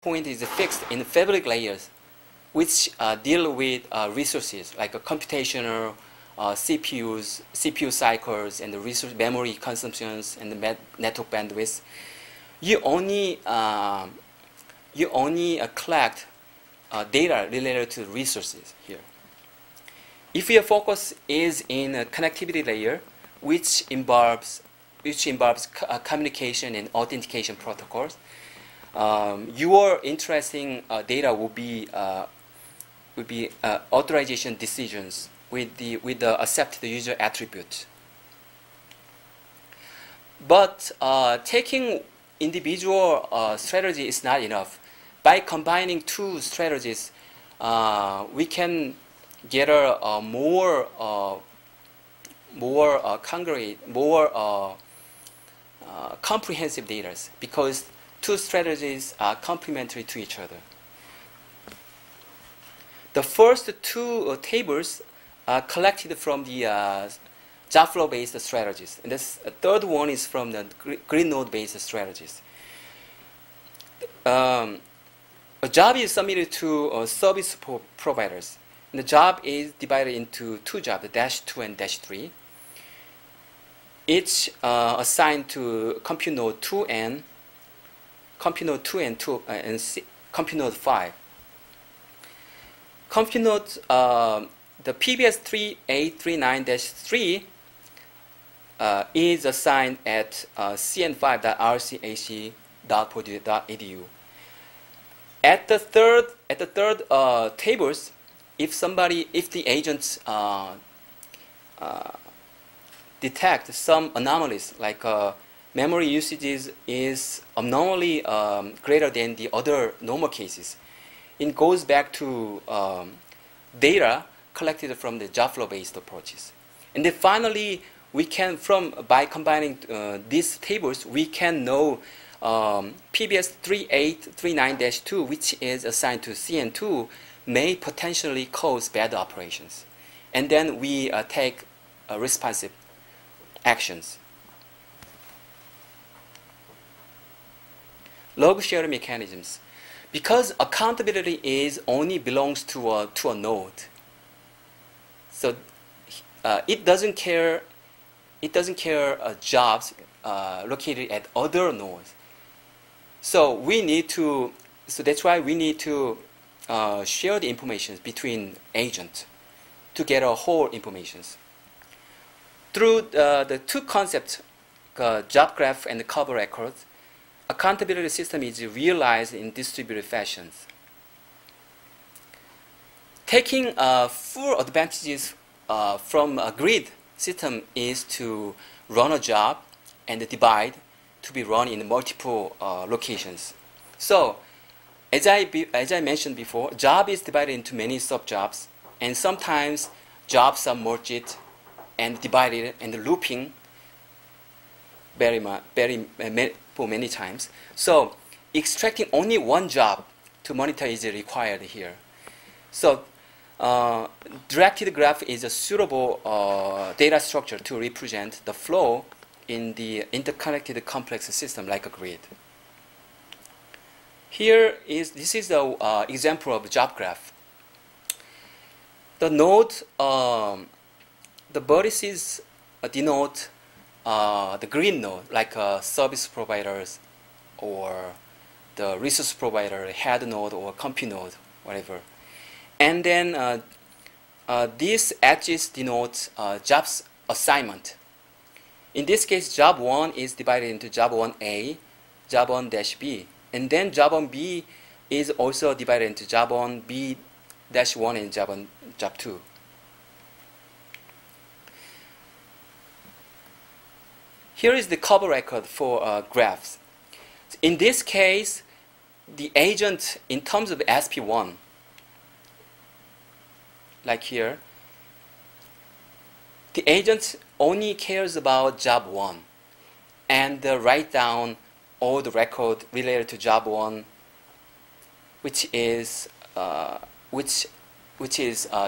point is fixed in fabric layers, which deal with resources like computational CPUs, CPU cycles, and the resource memory consumptions and the network bandwidth. You only collect data related to resources here. If your focus is in a connectivity layer, which involves communication and authentication protocols, your interesting data will be authorization decisions with the accepted user attribute. But taking individual strategy is not enough. By combining two strategies, we can get a more congruent, more comprehensive data, because two strategies are complementary to each other. The first two tables are collected from the job flow-based strategies, and the third one is from the grid node-based strategies. A job is submitted to service providers. And the job is divided into two jobs, -2 and -3. Each assigned to compute node 2 and compute node 2 and compute node 5. Compute node, the PBS 3839-3 is assigned at cn5.rcac.purdue.edu. At the third tables, if the agents detect some anomalies, like memory usages is abnormally greater than the other normal cases, it goes back to data collected from the job flow-based approaches. And then finally, we can, by combining these tables, we can know PBS 3839-2, which is assigned to CN2, may potentially cause bad operations. And then we take responsive actions. Log sharing mechanisms. Because accountability only belongs to a node, so it doesn't care jobs located at other nodes. So that's why we need to share the information between agents to get our whole information. Through the two concepts, job graph and the cover records, accountability system is realized in distributed fashions. Taking full advantages from a grid system is to run a job and divide to be run in multiple locations. So, as I mentioned before, job is divided into many sub-jobs, and sometimes jobs are merged and divided and looping for many times. So, extracting only one job to monitor is required here. So, directed graph is a suitable data structure to represent the flow in the interconnected complex system like a grid. This is the example of job graph. The node, the vertices denote the green node, like service providers or the resource provider, head node or compute node, whatever. And then these edges denote jobs assignment. In this case, job 1 is divided into job 1A, job 1-B, and then job 1B is also divided into job 1B-1 and job 2. Here is the cover record for graphs. In this case, the agent, in terms of SP1, like here, the agent only cares about job 1 and write down all the record related to job 1, which is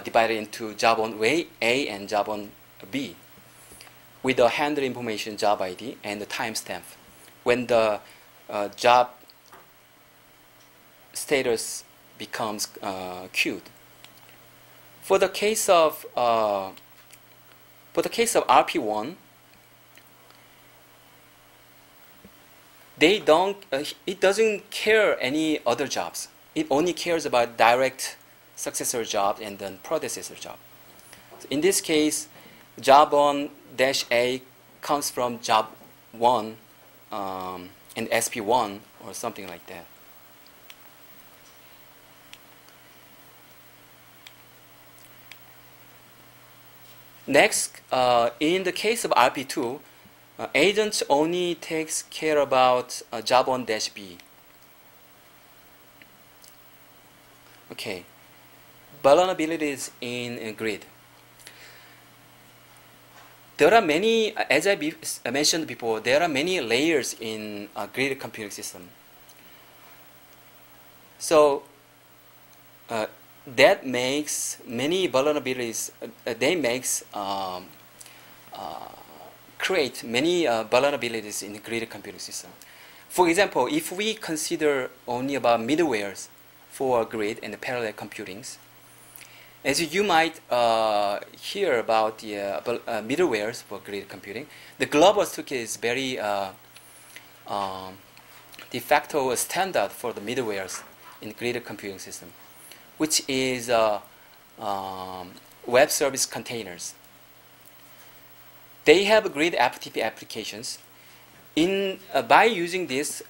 divided into job 1A and job 1B, with the handler information job ID and the timestamp when the job status becomes queued. For the case of RP1, it doesn't care any other jobs. It only cares about direct successor job and then predecessor job. So in this case, job 1-A comes from job 1 and SP1 or something like that. Next, in the case of RP2, agent only takes care about job 1-B. Okay, vulnerabilities in a grid. There are many, as I mentioned before, there are many layers in a grid computing system. So that makes many vulnerabilities. Create many vulnerabilities in the grid computing system. For example, if we consider only about middlewares for grid and parallel computings, as you might hear about the middlewares for grid computing, the global toolkit is very de facto standard for the middlewares in grid computing system, which is web service containers. They have grid FTP applications. By using this,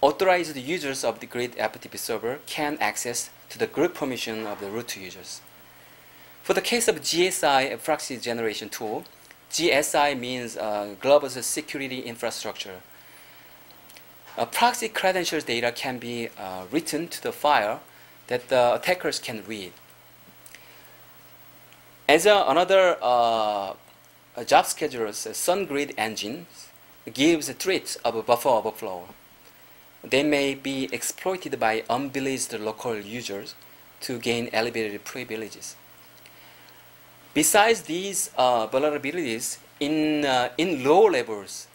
authorized users of the grid FTP server can access to the group permission of the root users. For the case of GSI, a proxy generation tool, GSI means Global Security Infrastructure. Proxy credentials data can be written to the file that the attackers can read. As another job schedulers, SunGrid engine gives threats of buffer overflow. They may be exploited by unbeleached local users to gain elevated privileges. Besides these vulnerabilities, in low levels,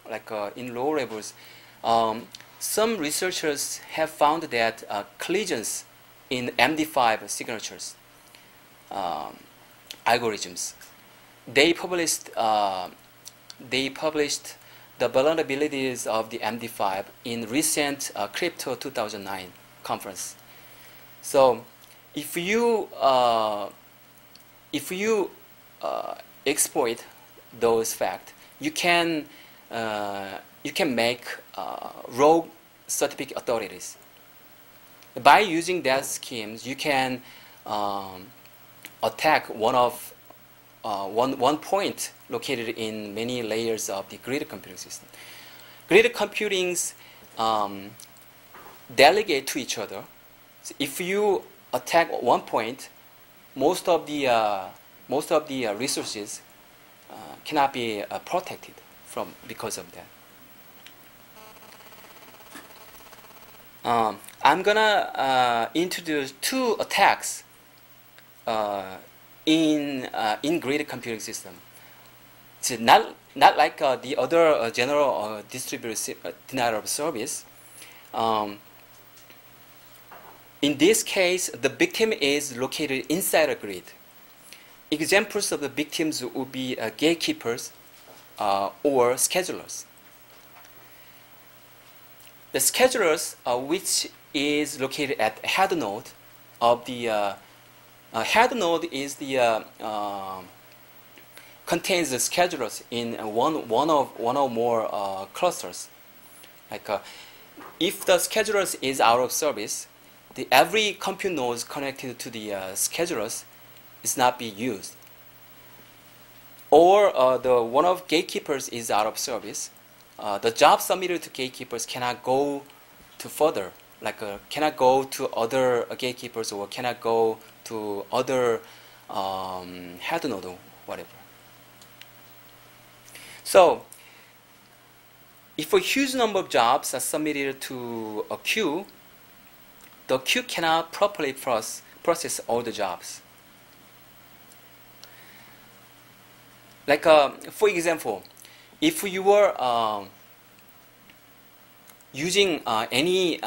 some researchers have found that collisions in MD5 signatures algorithms. They published the vulnerabilities of the MD5 in recent Crypto 2009 conference. So, if you exploit those facts, you can make rogue certificate authorities. By using that schemes, you can attack one point located in many layers of the grid computing system. Grid computings delegate to each other. So if you attack one point, most of the resources cannot be protected because of that. I'm gonna introduce two attacks in grid computing system. It's not like the other general distributed denial of service. In this case, the victim is located inside a grid. Examples of the victims would be gatekeepers or schedulers. The schedulers, which is located at head node of the head node is the contains the schedulers in one or more clusters. Like if the schedulers is out of service, every compute node connected to the schedulers is not being used. Or the one of gatekeepers is out of service. The job submitted to gatekeepers cannot go to further, cannot go to other gatekeepers or cannot go to other head node or whatever. So, if a huge number of jobs are submitted to a queue, the queue cannot properly process all the jobs. For example, if you were using any